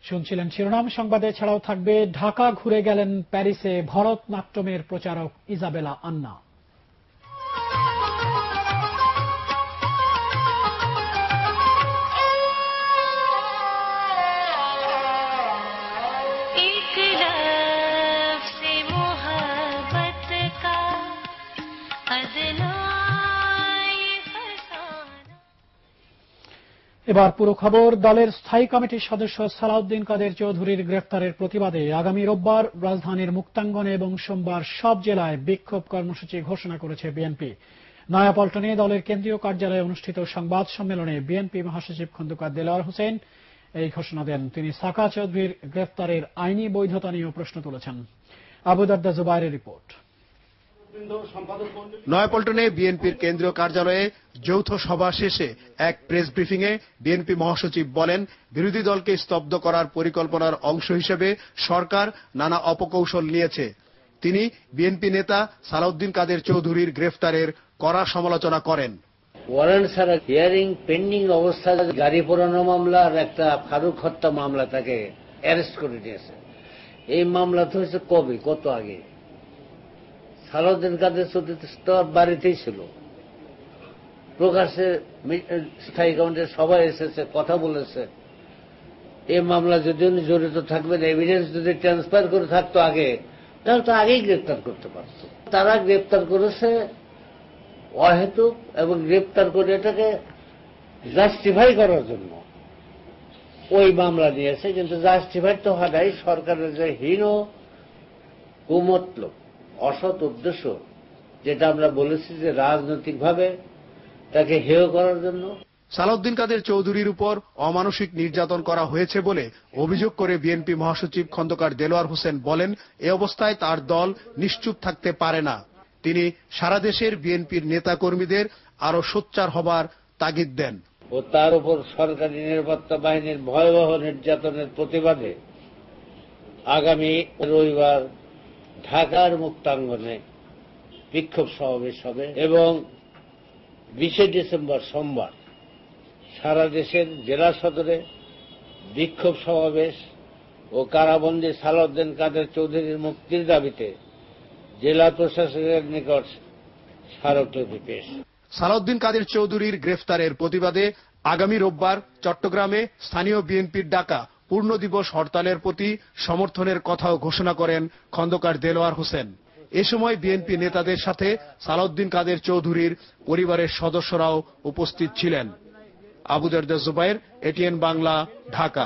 শুনছিলেন শিরোনাম সংবাদে। ছাড়াও থাকবে ঢাকা ঘুরে গেলেন প্যারিসে ভরতনাট্যমের প্রচারক ইজাবেলা আন্না। এবার পুরো খবর। দলের স্থায়ী কমিটির সদস্য সালাউদ্দিন কাদের চৌধুরীর গ্রেফতারের প্রতিবাদে আগামী রোববার রাজধানীর মুক্তাঙ্গনে এবং সোমবার সব জেলায় বিক্ষোভ কর্মসূচি ঘোষণা করেছে বিএনপি। নয়াপল্টনে দলের কেন্দ্রীয় কার্যালয়ে অনুষ্ঠিত সংবাদ সম্মেলনে বিএনপি মহাসচিব খন্দকার দেলোয়ার হোসেন এই ঘোষণা দেন। তিনি সাকা চৌধুরীর গ্রেফতারের আইনি বৈধতা নিয়েও প্রশ্ন তুলেছেন। আবু দারদা জুবাইরের রিপোর্ট। নয়াপল্টনে বিএনপির কেন্দ্রীয় কার্যালয়ে যৌথ সভা শেষে এক প্রেস ব্রিফিংয়ে বিএনপি মহাসচিব বলেন, বিরোধী দলকে স্তব্ধ করার পরিকল্পনার অংশ হিসেবে সরকার নানা অপকৌশল নিয়েছে। তিনি বিএনপি নেতা সালাউদ্দিন কাদের চৌধুরীর গ্রেফতারের কড়া সমালোচনা করেন। ওয়ারেন্ট ছাড়া হিয়ারিং পেন্ডিং অবস্থায় গাড়ি পোড়ানো মামলা আর একটা ফারুক হত্যা মামলা তাকে অ্যারেস্ট করে নিয়েছে। এই মামলা তো হয়েছে কবে, কত আগে। সালাউদ্দিন কাদের চৌধুরী তো বাড়িতেই ছিল, প্রকাশ্যে স্থায়ী কমিটির সবাই এসেছে, কথা বলেছে। এই মামলা যদি উনি জড়িত থাকবেন, এভিডেন্স যদি ট্রান্সফার করে থাকতো আগে, তাহলে তো আগেই গ্রেপ্তার করতে পারত। তারা গ্রেপ্তার করেছে অহেতুক, এবং গ্রেপ্তার করে এটাকে জাস্টিফাই করার জন্য ওই মামলা নিয়েছে। কিন্তু জাস্টিফাই তো হওয়াটাই সরকারের যে হীন কুমতলব অসৎ উদ্দেশ্য, যেটা আমরা বলেছি যে রাজনৈতিকভাবে তাকে হেয় করার জন্য। সালাউদ্দিন কাদের চৌধুরীর উপর অমানসিক নির্যাতন করা হয়েছে বলে অভিযোগ করে বিএনপি মহাসচিব খন্দকার দেলোয়ার হোসেন বলেন, এ অবস্থায় তার দল নিশ্চুপ থাকতে পারে না। তিনি সারা দেশের বিএনপির নেতাকর্মীদের আরো সোচ্চার হবার তাগিদ দেন। ও তার উপর সরকারি নিরাপত্তা বাহিনীর ভয়াবহ নির্যাতনের প্রতিবাদে আগামী রবিবার ঢাকার মুক্তাঙ্গনে বিক্ষোভ সমাবেশ হবে এবং 20 ডিসেম্বর সোমবার সারা দেশের জেলা সদরে বিক্ষোভ সমাবেশ ও কারাবন্দী সালাউদ্দিন কাদের চৌধুরীর মুক্তির দাবিতে জেলা প্রশাসনের নিকট স্মারকলিপি পেশ। সালাউদ্দিন কাদের চৌধুরীর গ্রেফতারের প্রতিবাদে আগামী রোববার চট্টগ্রামে স্থানীয় বিএনপির ডাকা পূর্ণ দিবস হরতালের প্রতি সমর্থনের কথাও ঘোষণা করেন খন্দকার দেলোয়ার হোসেন। এ সময় বিএনপি নেতাদের সাথে সালাউদ্দিন কাদের চৌধুরীর পরিবারের সদস্যরাও উপস্থিত ছিলেন। আবু দারদা জুবাইর, এটিএন বাংলা, ঢাকা।